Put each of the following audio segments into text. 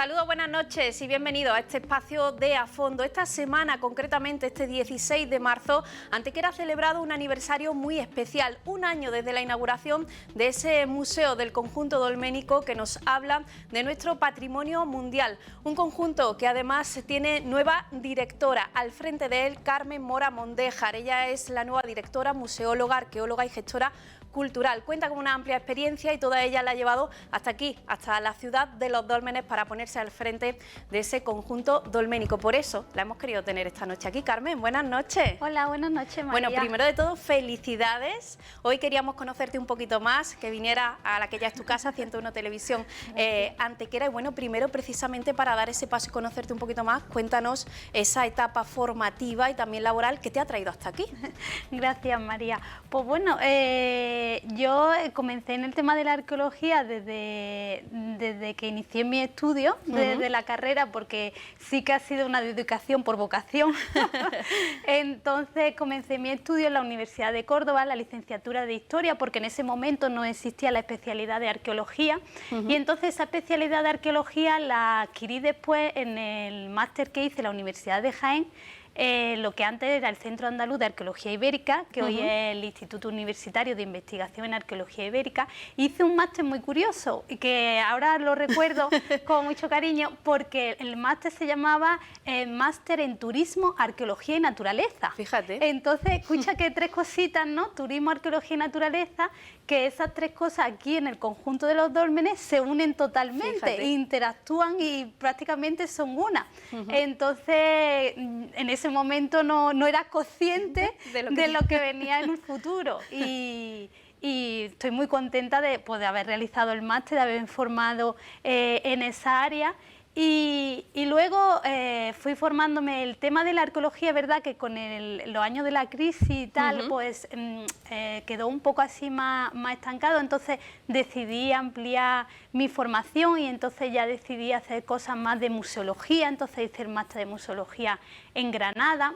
Saludos, buenas noches y bienvenidos a este espacio de A Fondo. Esta semana, concretamente este 16 de marzo, Antequera ha celebrado un aniversario muy especial, un año desde la inauguración de ese museo del conjunto dolménico que nos habla de nuestro patrimonio mundial. Un conjunto que además tiene nueva directora, al frente de él Carmen Mora Mondéjar. Ella es la nueva directora, museóloga, arqueóloga y gestora cultural. Cuenta con una amplia experiencia y toda ella la ha llevado hasta aquí, hasta la ciudad de Los Dólmenes, para ponerse al frente de ese conjunto dolménico. Por eso la hemos querido tener esta noche aquí. Carmen, buenas noches. Hola, buenas noches, María. Bueno, primero de todo, felicidades. Hoy queríamos conocerte un poquito más, que viniera a la que ya es tu casa, 101 Televisión Antequera. Y bueno, primero, precisamente para dar ese paso y conocerte un poquito más, cuéntanos esa etapa formativa y también laboral que te ha traído hasta aquí. Gracias, María. Pues bueno, yo comencé en el tema de la arqueología desde que inicié mi estudio, desde la carrera, porque sí que ha sido una dedicación por vocación. Entonces comencé mi estudio en la Universidad de Córdoba, la licenciatura de Historia, porque en ese momento no existía la especialidad de Arqueología. Y entonces esa especialidad de Arqueología la adquirí después en el máster que hice en la Universidad de Jaén, lo que antes era el Centro Andaluz de Arqueología Ibérica, que hoy es el Instituto Universitario de Investigación en Arqueología Ibérica. Hice un máster muy curioso y que ahora lo recuerdo con mucho cariño, porque el máster se llamaba Máster en Turismo, Arqueología y Naturaleza. Fíjate. Entonces, escucha que tres cositas, ¿no? Turismo, arqueología y naturaleza, que esas tres cosas aquí en el conjunto de Los Dólmenes se unen totalmente, interactúan y prácticamente son una. Entonces, en ese momento no era consciente de lo que venía en un futuro y estoy muy contenta de haber realizado el máster, de haberme formado en esa área. Y luego fui formándome. El tema de la arqueología, es verdad que con los años de la crisis y tal, pues quedó un poco así más estancado. Entonces decidí ampliar mi formación y entonces ya decidí hacer cosas más de museología. Entonces hice el máster de museología en Granada,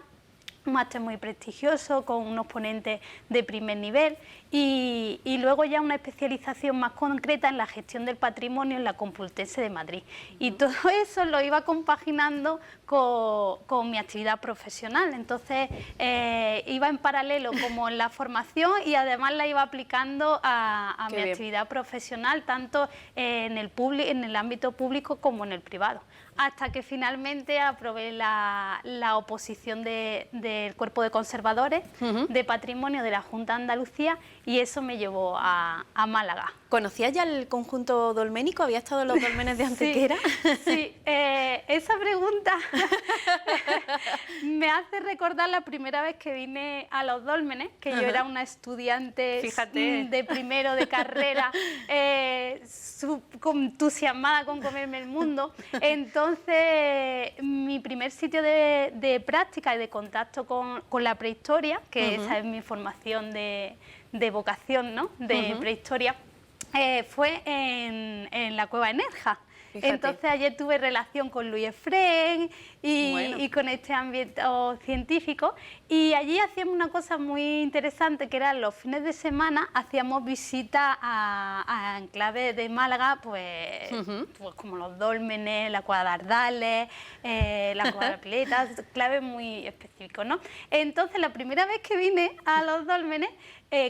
un máster muy prestigioso con unos ponentes de primer nivel y luego ya una especialización más concreta en la gestión del patrimonio en la Complutense de Madrid. Y todo eso lo iba compaginando con mi actividad profesional. Entonces iba en paralelo como en la formación y además la iba aplicando a mi actividad profesional, tanto en el ámbito público como en el privado, hasta que finalmente aprobé la oposición del Cuerpo de Conservadores de Patrimonio de la Junta de Andalucía, y eso me llevó a Málaga. ¿Conocías ya el conjunto dolménico? ¿Había estado en los Dólmenes de Antequera? Sí, esa pregunta me hace recordar la primera vez que vine a Los Dólmenes, que yo era una estudiante de primero de carrera, entusiasmada con comerme el mundo. Entonces, mi primer sitio de práctica y de contacto con la prehistoria, que esa es mi formación de vocación, ¿no?, de prehistoria, fue en la cueva de Nerja. Fíjate. Entonces ayer tuve relación con Luis Efrén y con este ámbito científico, y allí hacíamos una cosa muy interesante, que eran los fines de semana hacíamos visitas a enclaves de Málaga, pues como Los Dólmenes, la Cueva de Ardales, la Cueva de Piletas, claves muy específicos, ¿no? Entonces la primera vez que vine a Los Dólmenes,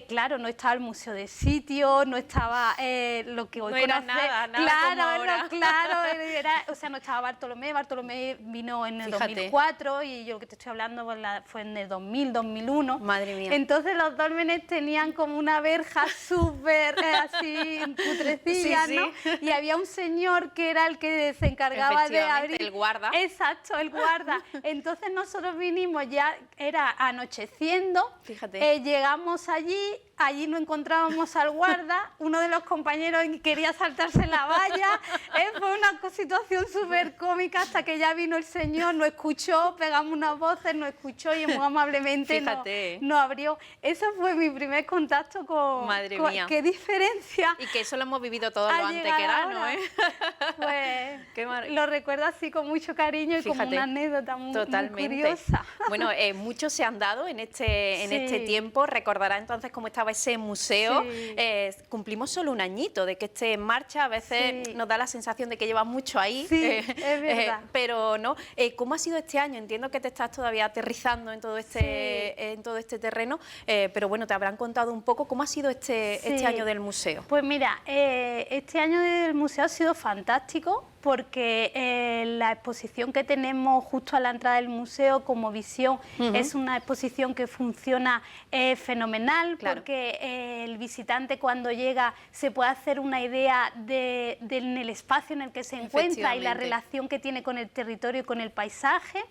claro, no estaba el museo de sitio, no estaba lo que hoy no era nada como ahora. Claro, o sea, no estaba Bartolomé vino en el 2004 y yo lo que te estoy hablando fue en el 2000, 2001. Madre mía. Entonces los dólmenes tenían como una verja súper así putrecilla, ¿no? Y había un señor que era el que se encargaba de abrir. El guarda. Exacto, el guarda. Entonces nosotros vinimos, ya era anocheciendo. Fíjate. Llegamos allí no encontrábamos al guarda, uno de los compañeros quería saltarse la valla, fue una situación súper cómica hasta que ya vino el señor, nos escuchó, pegamos unas voces, nos escuchó y muy amablemente nos abrió. Eso fue mi primer contacto con... Madre mía. ¡Qué diferencia! Y que eso lo hemos vivido todos los antequeranos, ¿eh? Pues lo recuerdo así con mucho cariño y como una anécdota muy curiosa. Bueno, muchos se han dado en este tiempo, recordará entonces entonces cómo estaba ese museo. Sí. Cumplimos solo un añito de que esté en marcha, a veces Sí. nos da la sensación de que lleva mucho ahí, Sí, es verdad. pero no. ¿Cómo ha sido este año? Entiendo que te estás todavía aterrizando en todo este terreno, pero bueno, te habrán contado un poco cómo ha sido este año del museo. Pues mira, este año del museo ha sido fantástico porque la exposición que tenemos justo a la entrada del museo como visión es una exposición que funciona fenomenal, claro, porque el visitante cuando llega se puede hacer una idea en el espacio en el que se encuentra y la relación que tiene con el territorio y con el paisaje.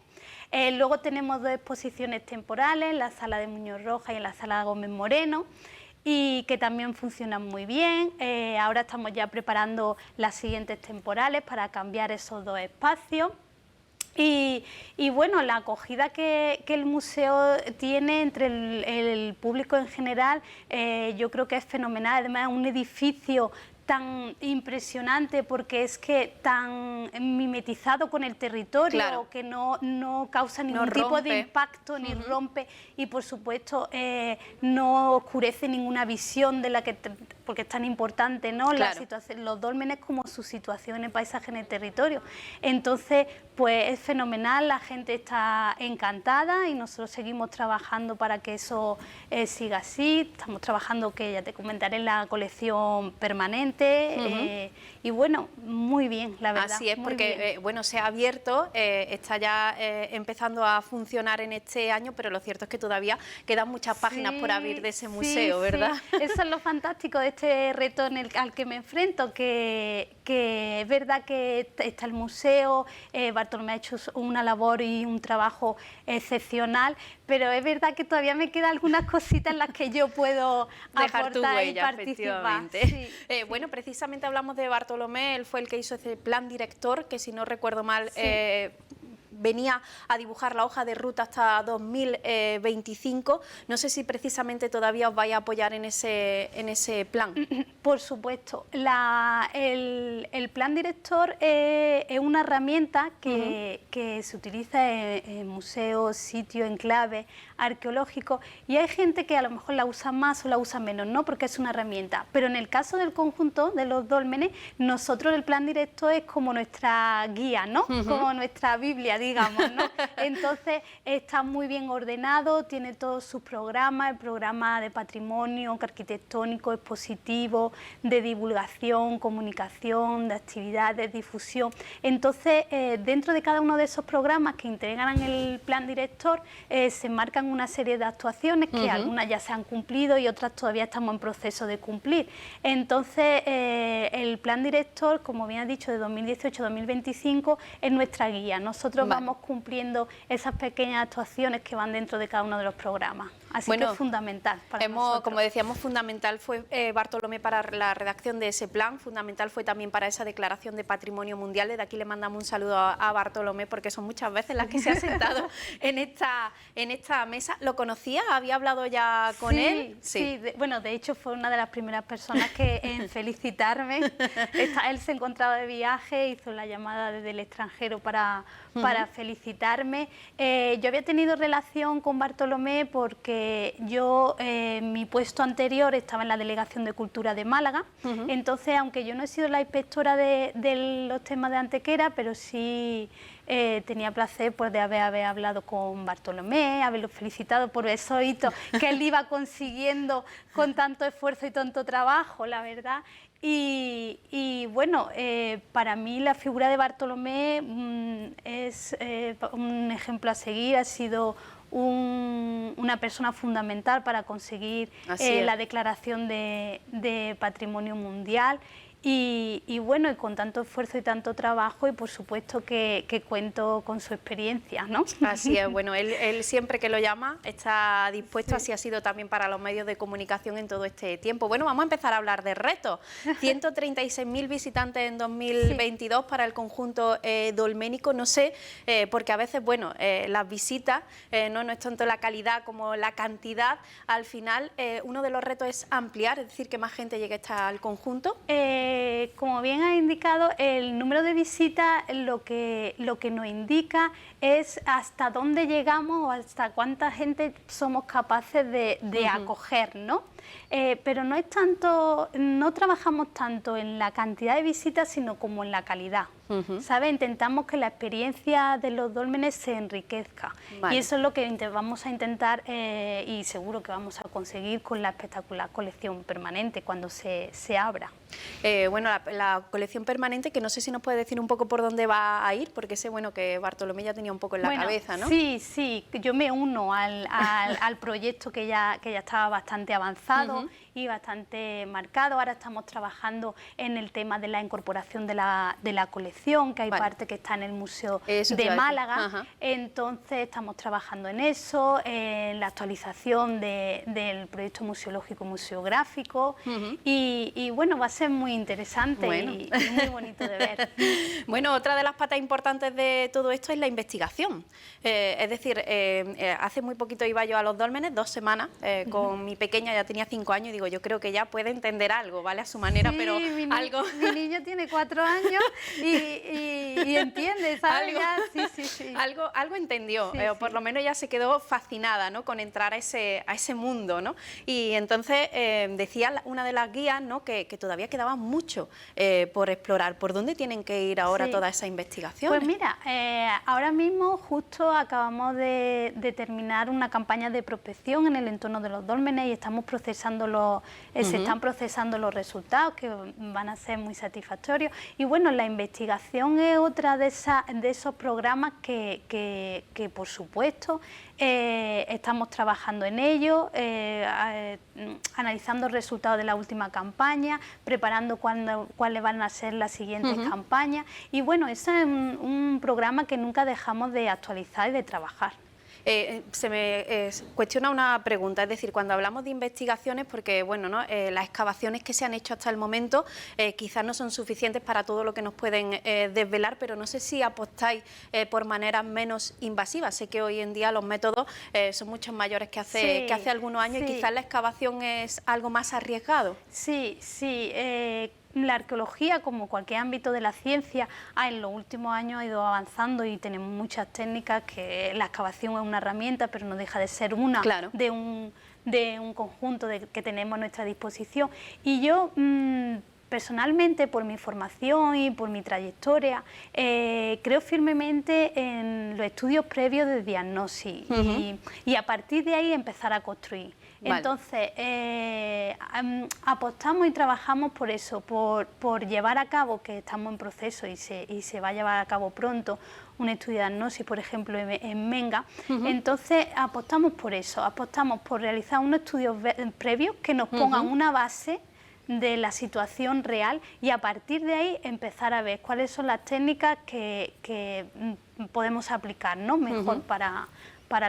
Luego tenemos dos exposiciones temporales, en la sala de Muñoz Roja y en la sala de Gómez Moreno, y que también funcionan muy bien. Ahora estamos ya preparando las siguientes temporales para cambiar esos dos espacios. Y bueno, la acogida que el museo tiene entre el público en general, yo creo que es fenomenal. Además, es un edificio tan impresionante porque es que tan mimetizado con el territorio, claro, que no causa ningún tipo de impacto ni rompe, y por supuesto no oscurece ninguna visión de la que porque es tan importante, ¿no? Claro. La situación, los dólmenes como su situación en el paisaje, en el territorio. Entonces, pues es fenomenal, la gente está encantada y nosotros seguimos trabajando para que eso siga así. Estamos trabajando, que ya te comentaré, en la colección permanente. Y bueno, muy bien, la verdad. Así es, porque bueno, se ha abierto, está ya empezando a funcionar en este año, pero lo cierto es que todavía quedan muchas páginas por abrir de ese museo, ¿verdad? Sí. Eso es lo fantástico de este reto al que me enfrento, que es verdad que está el museo, Bartolomé ha hecho una labor y un trabajo excepcional, pero es verdad que todavía me quedan algunas cositas en las que yo puedo dejar aportar tu huella, y participar. Bueno, precisamente hablamos de Bartolomé, él fue el que hizo ese plan director, que si no recuerdo mal, venía a dibujar la hoja de ruta hasta 2025. No sé si precisamente todavía os vais a apoyar en ese plan. Por supuesto. El plan director es una herramienta que se utiliza en museos, sitios, enclaves arqueológicos, y hay gente que a lo mejor la usa más o la usa menos, ¿no? Porque es una herramienta. Pero en el caso del conjunto de los dólmenes, nosotros el plan director es como nuestra guía, ¿no? Como nuestra Biblia, digamos, ¿no? Entonces está muy bien ordenado, tiene todos sus programas, el programa de patrimonio arquitectónico, expositivo, de divulgación, comunicación, de actividades, difusión. Entonces, dentro de cada uno de esos programas que integran el plan director, se marcan una serie de actuaciones que algunas ya se han cumplido y otras todavía estamos en proceso de cumplir. Entonces, el plan director, como bien has dicho, de 2018-2025 es nuestra guía. Nosotros vamos cumpliendo esas pequeñas actuaciones que van dentro de cada uno de los programas. Así que es fundamental para nosotros. Como decíamos, fundamental fue Bartolomé para la redacción de ese plan, fundamental fue también para esa declaración de Patrimonio Mundial. Desde aquí le mandamos un saludo a Bartolomé, porque son muchas veces las que se ha sentado en esta mesa. ¿Lo conocía? ¿Había hablado ya con él? Sí, bueno, de hecho fue una de las primeras personas que en felicitarme. Él se encontraba de viaje, hizo la llamada desde el extranjero para felicitarme. Yo había tenido relación con Bartolomé porque yo, mi puesto anterior estaba en la Delegación de Cultura de Málaga. Entonces, aunque yo no he sido la inspectora de los temas de Antequera, pero sí tenía placer de haber hablado con Bartolomé, haberlo felicitado por esos hitos que él iba consiguiendo con tanto esfuerzo y tanto trabajo, la verdad. Y bueno, para mí la figura de Bartolomé es un ejemplo a seguir, ha sido una persona fundamental para conseguir la declaración de Patrimonio Mundial. Y bueno, y con tanto esfuerzo y tanto trabajo, y por supuesto que cuento con su experiencia, ¿no? Así es, bueno, él siempre que lo llama está dispuesto, así ha sido también para los medios de comunicación en todo este tiempo. Bueno, vamos a empezar a hablar de retos. 136.000 visitantes en 2022 para el conjunto dolménico, no sé, porque a veces, bueno, las visitas no es tanto la calidad como la cantidad. Al final, uno de los retos es ampliar, es decir, que más gente llegue al conjunto. como bien ha indicado, el número de visitas lo que nos indica es hasta dónde llegamos o hasta cuánta gente somos capaces de acoger, ¿no? Pero no es tanto, no trabajamos tanto en la cantidad de visitas, sino como en la calidad. ¿Sabe? Intentamos que la experiencia de los dólmenes se enriquezca. Vale. Y eso es lo que vamos a intentar y seguro que vamos a conseguir con la espectacular colección permanente cuando se abra. Bueno, la colección permanente, que no sé si nos puede decir un poco por dónde va a ir, porque sé que Bartolomé ya tenía un poco en la cabeza, ¿no? Sí, sí, yo me uno al proyecto que ya estaba bastante avanzado y bastante marcado. Ahora estamos trabajando en el tema de la incorporación de la colección, que hay parte que está en el Museo de Málaga. Entonces estamos trabajando en eso, en la actualización del proyecto museológico museográfico y bueno, va a ser muy interesante y muy bonito de ver. Bueno, otra de las patas importantes de todo esto es la investigación. Es decir, hace muy poquito iba yo a los dólmenes, 2 semanas, con mi pequeña, ya tenía 5 años, y digo, yo creo que ya puede entender algo, ¿vale? A su manera, sí, pero algo... Mi niño tiene 4 años y entiende, ¿sabes? Algo entendió, por lo menos ya se quedó fascinada, ¿no?, con entrar a ese mundo, ¿no? Y entonces decía una de las guías, ¿no?, que todavía quedaba mucho por explorar. ¿Por dónde tienen que ir ahora todas esas investigaciones? Pues mira, ahora mismo justo acabamos de terminar una campaña de prospección en el entorno de los dólmenes y estamos procesando se están procesando los resultados, que van a ser muy satisfactorios. Y bueno, la investigación es otra de esos programas que por supuesto estamos trabajando en ello, analizando el resultado de la última campaña, preparando cuáles van a ser las siguientes campañas. Y bueno, ese es un programa que nunca dejamos de actualizar y de trabajar. Se me cuestiona una pregunta, es decir, cuando hablamos de investigaciones, porque bueno, ¿no?, las excavaciones que se han hecho hasta el momento quizás no son suficientes para todo lo que nos pueden desvelar, pero no sé si apostáis por maneras menos invasivas. Sé que hoy en día los métodos son mucho mayores que hace algunos años y quizás la excavación es algo más arriesgado. Sí. La arqueología, como cualquier ámbito de la ciencia, en los últimos años ha ido avanzando y tenemos muchas técnicas, que la excavación es una herramienta, pero no deja de ser una de un conjunto que tenemos a nuestra disposición. Y yo personalmente, por mi formación y por mi trayectoria, creo firmemente en los estudios previos de diagnosis y a partir de ahí empezar a construir. Vale. Entonces, apostamos y trabajamos por eso, por llevar a cabo, que estamos en proceso y se va a llevar a cabo pronto, un estudio de diagnosis, por ejemplo, en Menga. Entonces, apostamos por eso, apostamos por realizar unos estudios previos que nos pongan una base de la situación real y a partir de ahí empezar a ver cuáles son las técnicas que podemos aplicar, ¿no?, mejor para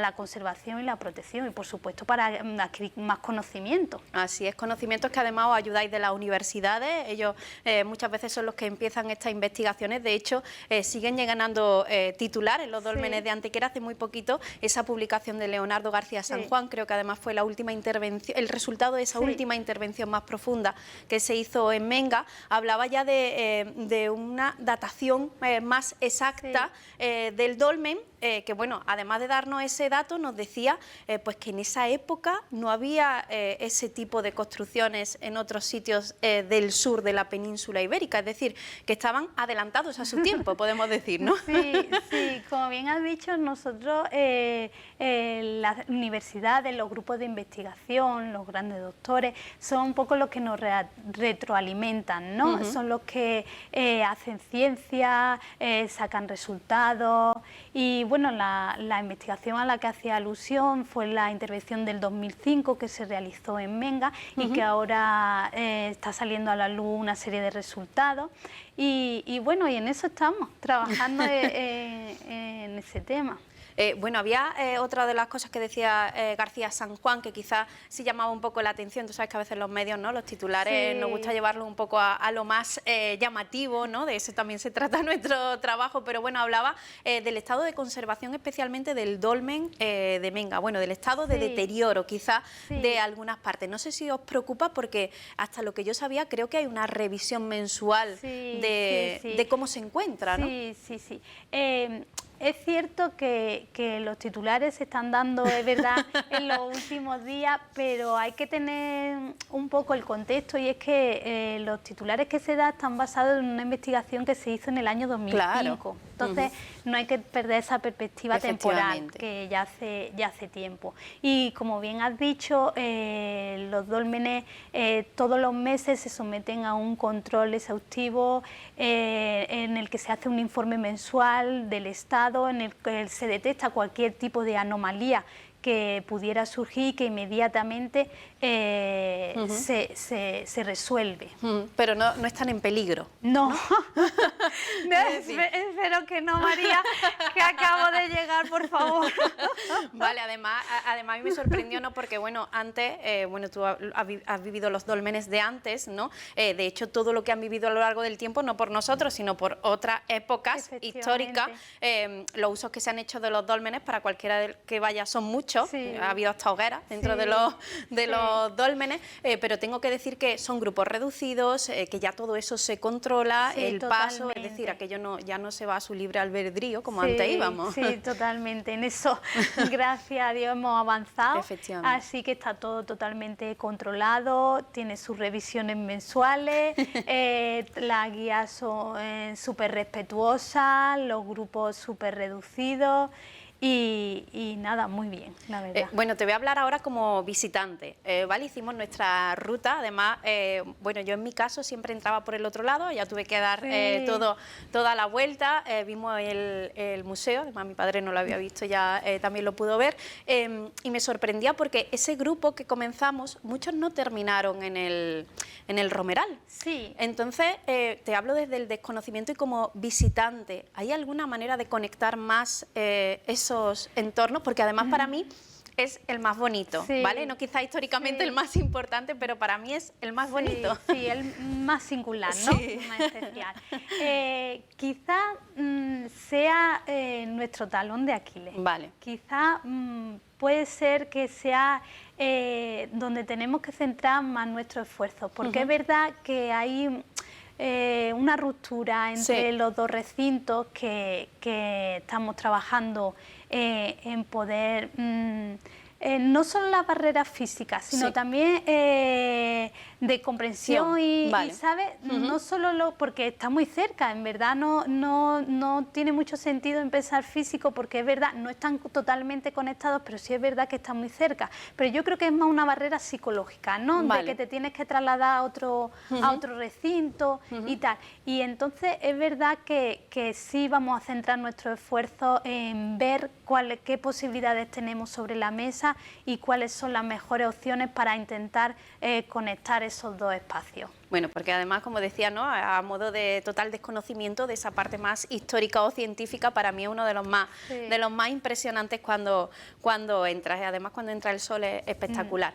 la conservación y la protección y, por supuesto, para adquirir más conocimiento. Así es, conocimientos que además os ayudáis de las universidades. Ellos muchas veces son los que empiezan estas investigaciones. De hecho, siguen ganando titulares los dólmenes de Antequera. Hace muy poquito esa publicación de Leonardo García San Juan, creo que además fue la última intervención, el resultado de esa última intervención más profunda que se hizo en Menga, hablaba ya de una datación más exacta del dolmen, que bueno, además de darnos ese dato, nos decía pues que en esa época no había ese tipo de construcciones en otros sitios del sur de la península ibérica, es decir, que estaban adelantados a su tiempo, podemos decir, ¿no? Sí, como bien has dicho, nosotros, las universidades, los grupos de investigación, los grandes doctores, son un poco los que nos retroalimentan, ¿no? Son los que hacen ciencia, sacan resultados y bueno, la investigación a la que hacía alusión fue la intervención del 2005 que se realizó en Menga y que ahora está saliendo a la luz una serie de resultados y bueno, y en eso estamos, trabajando en ese tema. Bueno, había otra de las cosas que decía García San Juan, que quizás sí llamaba un poco la atención. Tú sabes que a veces los medios, ¿no?, los titulares, nos gusta llevarlo un poco a lo más llamativo, ¿no? De eso también se trata nuestro trabajo, pero bueno, hablaba del estado de conservación, especialmente del dolmen de Menga, bueno, del estado de deterioro quizás de algunas partes. No sé si os preocupa, porque hasta lo que yo sabía, creo que hay una revisión mensual de cómo se encuentra, ¿no? Sí. Es cierto que los titulares se están dando, es verdad, en los últimos días, pero hay que tener un poco el contexto, y es que los titulares que se dan están basados en una investigación que se hizo en el año 2005. Claro. Entonces, no hay que perder esa perspectiva temporal, que ya hace tiempo. Y como bien has dicho, los dólmenes todos los meses se someten a un control exhaustivo en el que se hace un informe mensual del estado, en el que se detecta cualquier tipo de anomalía que pudiera surgir, que inmediatamente se resuelve. Pero no están en peligro. No. Espero que no, María, que acabo de llegar, por favor. Vale, además a mí me sorprendió, ¿no? Porque, bueno, antes, bueno, tú has vivido los dólmenes de antes, ¿no? De hecho, todo lo que han vivido a lo largo del tiempo, no por nosotros, sino por otras épocas históricas, los usos que se han hecho de los dólmenes, para cualquiera que vaya, son muchos. Ha habido hasta hogueras dentro de los dólmenes, pero tengo que decir que son grupos reducidos, que ya todo eso se controla, el paso, es decir, aquello ya no se va a su libre albedrío como antes íbamos. Sí, totalmente. En eso, gracias a Dios, hemos avanzado. Efectivamente. Así que está todo totalmente controlado, tiene sus revisiones mensuales, las guías son súper respetuosas, los grupos súper reducidos. Y nada, muy bien, la verdad. Bueno, te voy a hablar ahora como visitante, ¿vale? Hicimos nuestra ruta, además, bueno, yo en mi caso siempre entraba por el otro lado, ya tuve que dar toda la vuelta, vimos el museo, además mi padre no lo había visto, ya también lo pudo ver, y me sorprendía porque ese grupo que comenzamos, muchos no terminaron en el Romeral. Sí. Entonces, te hablo desde el desconocimiento y como visitante, ¿hay alguna manera de conectar más esos entornos? Porque además para mí es el más bonito, ¿vale? No quizá históricamente el más importante, pero para mí es el más bonito. Sí, el más singular, ¿no? Más especial. Quizá sea nuestro talón de Aquiles. Vale. Quizá puede ser que sea donde tenemos que centrar más nuestro esfuerzo, porque es verdad que hay una ruptura entre los dos recintos que estamos trabajando en poder, no solo las barreras físicas, sino también de comprensión y ¿sabes? No solo porque está muy cerca, en verdad no tiene mucho sentido empezar físico, porque es verdad, no están totalmente conectados, pero sí es verdad que están muy cerca. Pero yo creo que es más una barrera psicológica, ¿no? De que te tienes que trasladar a otro recinto y tal. Y entonces es verdad que sí vamos a centrar nuestro esfuerzo en ver qué posibilidades tenemos sobre la mesa y cuáles son las mejores opciones para intentar conectar esos dos espacios. Bueno, porque además, como decía, ¿no?, a modo de total desconocimiento de esa parte más histórica o científica, para mí es uno de los más impresionantes cuando entras. Y además, cuando entra el sol es espectacular.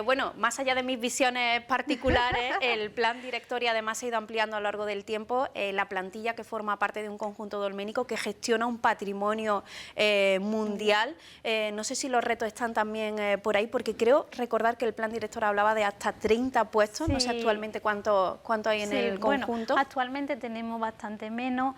Bueno, más allá de mis visiones particulares, el plan director, y además se ha ido ampliando a lo largo del tiempo, la plantilla que forma parte de un conjunto dolménico que gestiona un patrimonio mundial. No sé si los retos están también por ahí, porque creo recordar que el plan director hablaba de hasta 30 puestos, no sé actualmente cuánto hay en el conjunto. Bueno, actualmente tenemos bastante menos,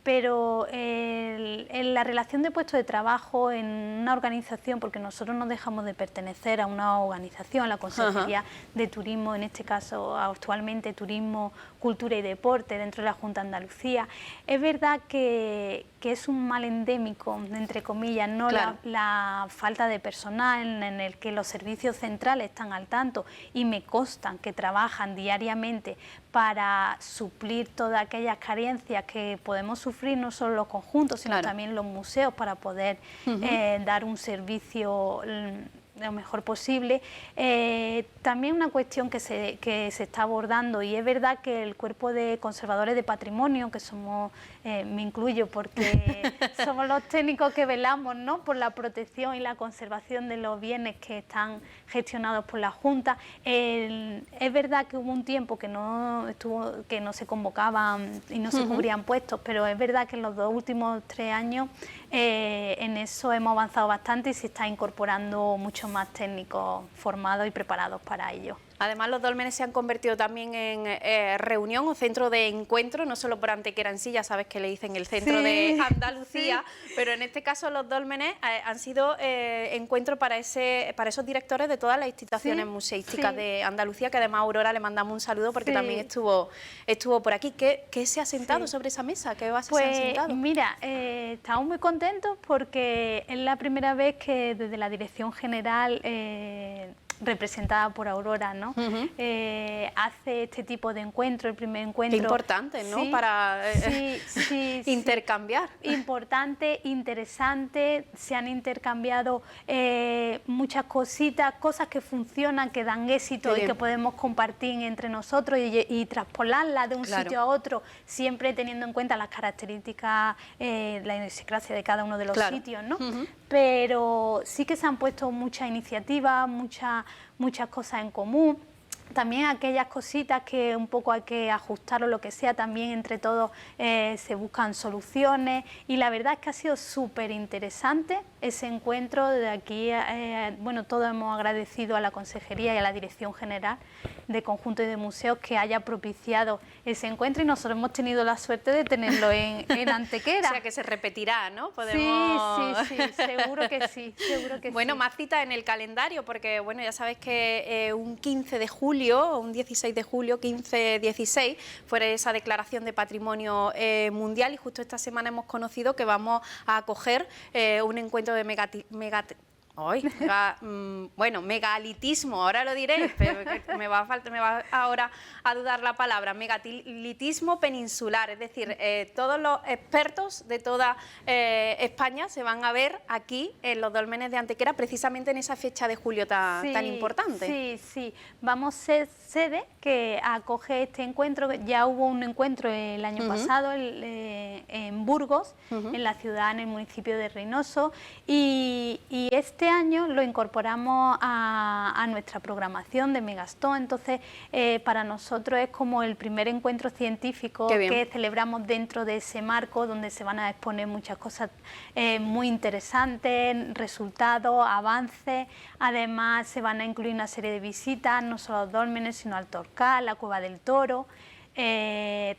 pero en la relación de puestos de trabajo en una organización, porque nosotros no dejamos de pertenecer a una organización, la Consejería de Turismo, en este caso actualmente Turismo, Cultura y Deporte, dentro de la Junta de Andalucía, es verdad que es un mal endémico, entre comillas, ¿no? La falta de personal, en el que los servicios centrales están al tanto y me constan que trabajan diariamente para suplir todas aquellas carencias que podemos sufrir, no solo los conjuntos, sino también los museos, para poder dar un servicio lo mejor posible. También una cuestión que se está abordando, y es verdad que el cuerpo de conservadores de patrimonio, que somos, me incluyo porque somos los técnicos que velamos, ¿no?, por la protección y la conservación de los bienes que están gestionados por la Junta. Es verdad que hubo un tiempo que no se convocaban y no se cubrían puestos, pero es verdad que en los 2 últimos 3 años en eso hemos avanzado bastante y se está incorporando muchos más técnicos formados y preparados para ello. Además, los dólmenes se han convertido también en reunión o centro de encuentro, no solo por Antequera en sí, ya sabes que le dicen el centro de Andalucía, pero en este caso los dólmenes han sido encuentro para esos directores de todas las instituciones museísticas de Andalucía, que además a Aurora le mandamos un saludo porque también estuvo por aquí. ¿Qué se ha sentado sobre esa mesa? ¿Qué bases se han sentado? Mira, estamos muy contentos porque es la primera vez que desde la Dirección General representada por Aurora, ¿no? Hace este tipo de encuentro, el primer encuentro. Qué importante, ¿no? Sí, para intercambiar. Importante, interesante, se han intercambiado muchas cositas, cosas que funcionan, que dan éxito y que podemos compartir entre nosotros y traspolarlas de un sitio a otro, siempre teniendo en cuenta las características, la idiosincrasia de cada uno de los sitios, ¿no? Pero sí que se han puesto muchas iniciativas, muchas cosas en común. También aquellas cositas que un poco hay que ajustar o lo que sea, también entre todos se buscan soluciones, y la verdad es que ha sido súper interesante ese encuentro. De aquí, bueno, todos hemos agradecido a la Consejería y a la Dirección General de Conjunto y de Museos que haya propiciado ese encuentro, y nosotros hemos tenido la suerte de tenerlo en Antequera. O sea que se repetirá, ¿no? Sí, seguro que sí, Bueno, más citas en el calendario, porque bueno, ya sabes que un 15 de julio, un 16 de julio, 15-16, fue esa declaración de patrimonio mundial, y justo esta semana hemos conocido que vamos a acoger un encuentro de megalitismo, ahora lo diré, pero me va ahora a dudar la palabra, megalitismo peninsular, es decir, todos los expertos de toda España se van a ver aquí en los dólmenes de Antequera, precisamente en esa fecha de julio tan importante. Sí, vamos a ser sede que acoge este encuentro. Ya hubo un encuentro el año pasado en Burgos, en la ciudad, en el municipio de Reynoso, y este año lo incorporamos a nuestra programación de Megastone. Entonces, para nosotros es como el primer encuentro científico que celebramos dentro de ese marco, donde se van a exponer muchas cosas muy interesantes, resultados, avances. Además, se van a incluir una serie de visitas, no solo a los dólmenes, sino al Torcal, la Cueva del Toro.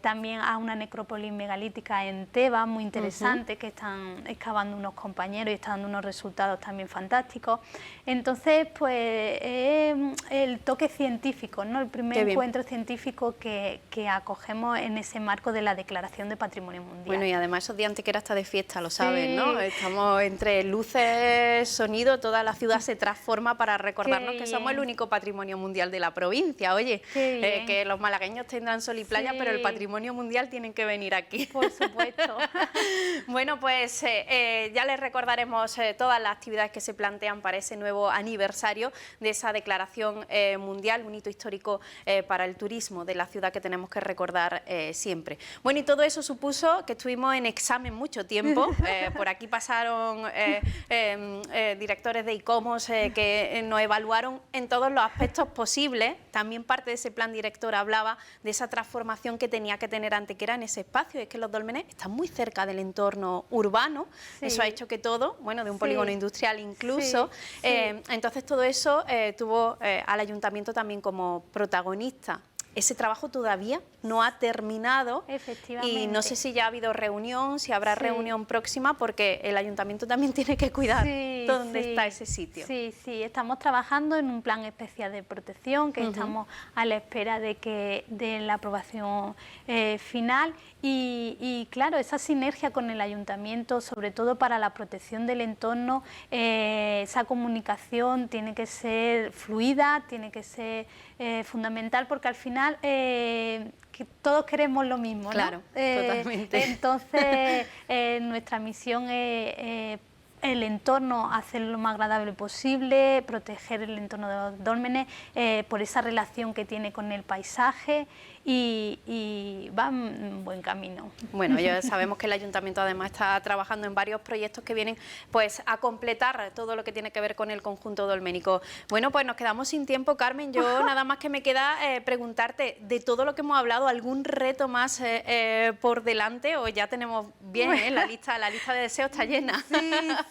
También a una necrópolis megalítica en Tebas, muy interesante, que están excavando unos compañeros y están dando unos resultados también fantásticos. Entonces, pues el toque científico, ¿no? El primer encuentro científico que acogemos en ese marco de la Declaración de Patrimonio Mundial. Bueno, y además esos días Antequera está de fiesta, lo sabes, ¿no? Estamos entre luces, sonido, toda la ciudad se transforma para recordarnos que somos el único patrimonio mundial de la provincia. Oye, que los malagueños tendrán sol y playa, pero el patrimonio mundial tienen que venir aquí. Por supuesto. Bueno, pues ya les recordaremos todas las actividades que se plantean para ese nuevo aniversario de esa declaración mundial, un hito histórico para el turismo de la ciudad que tenemos que recordar siempre. Bueno, y todo eso supuso que estuvimos en examen mucho tiempo. Por aquí pasaron directores de ICOMOS que nos evaluaron en todos los aspectos posibles. También parte de ese plan director hablaba de esa transformación que tenía que tener Antequera en ese espacio. Es que los dólmenes están muy cerca del entorno urbano, eso ha hecho que todo, bueno, de un polígono industrial incluso, entonces todo eso tuvo al ayuntamiento también como protagonista. Ese trabajo todavía no ha terminado, y no sé si ya ha habido reunión, si habrá reunión próxima, porque el ayuntamiento también tiene que cuidar dónde está ese sitio. Sí, estamos trabajando en un plan especial de protección, que estamos a la espera de la aprobación final, y claro, esa sinergia con el ayuntamiento, sobre todo para la protección del entorno, esa comunicación tiene que ser fluida, tiene que ser fundamental, porque al final que todos queremos lo mismo, ¿no? Claro, totalmente. Entonces, nuestra misión es el entorno, hacerlo lo más agradable posible, proteger el entorno de los dólmenes por esa relación que tiene con el paisaje y va en buen camino. Bueno, ya sabemos que el Ayuntamiento además está trabajando en varios proyectos que vienen pues a completar todo lo que tiene que ver con el conjunto dolménico. Bueno, pues nos quedamos sin tiempo, Carmen. Yo nada más que me queda preguntarte, de todo lo que hemos hablado, ¿algún reto más por delante o ya tenemos bien la lista de deseos está llena?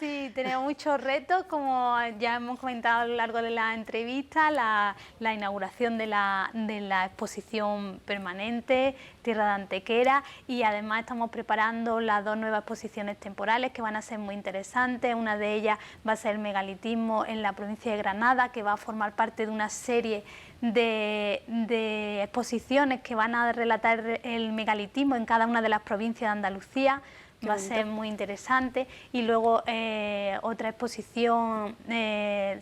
Sí, tenemos muchos retos, como ya hemos comentado a lo largo de la entrevista, la inauguración de la exposición permanente, Tierra de Antequera, y además estamos preparando las 2 nuevas exposiciones temporales que van a ser muy interesantes. Una de ellas va a ser el megalitismo en la provincia de Granada, que va a formar parte de una serie de exposiciones que van a relatar el megalitismo en cada una de las provincias de Andalucía. Va a ser muy interesante. Y luego otra exposición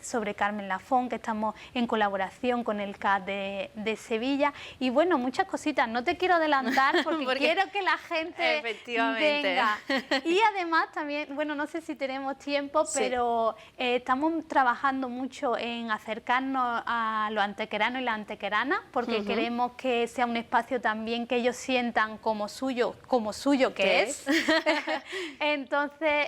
sobre Carmen Lafón, que estamos en colaboración con el CAD de Sevilla. Y bueno, muchas cositas. No te quiero adelantar porque quiero que la gente venga. Y además también, bueno, no sé si tenemos tiempo, pero estamos trabajando mucho en acercarnos a los antequeranos y las antequeranas, porque queremos que sea un espacio también que ellos sientan como suyo que es. Entonces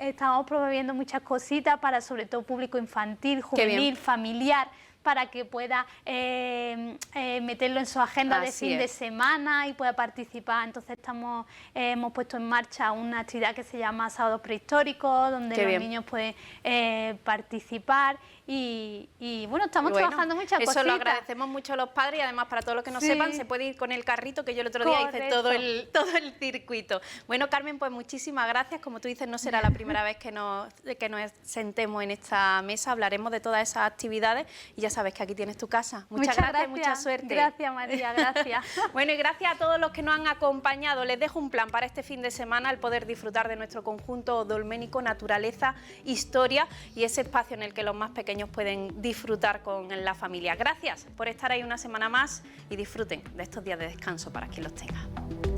estamos promoviendo muchas cositas para sobre todo público infantil, juvenil, familiar, para que pueda meterlo en su agenda de fin de semana y pueda participar. Entonces hemos puesto en marcha una actividad que se llama Sábados Prehistóricos, donde los niños pueden participar y bueno, estamos trabajando muchas cositas. Eso lo agradecemos mucho a los padres y además para todos los que no sepan, se puede ir con el carrito, que yo el otro día hice todo el circuito. Bueno, Carmen, pues muchísimas gracias. Como tú dices, no será la primera vez que nos sentemos en esta mesa, hablaremos de todas esas actividades y ya sabes que aquí tienes tu casa. Muchas gracias, mucha suerte. Gracias, María, gracias. Bueno, y gracias a todos los que nos han acompañado. Les dejo un plan para este fin de semana, el poder disfrutar de nuestro conjunto dolménico, naturaleza, historia y ese espacio en el que los más pequeños pueden disfrutar con la familia. Gracias por estar ahí una semana más y disfruten de estos días de descanso para quien los tenga.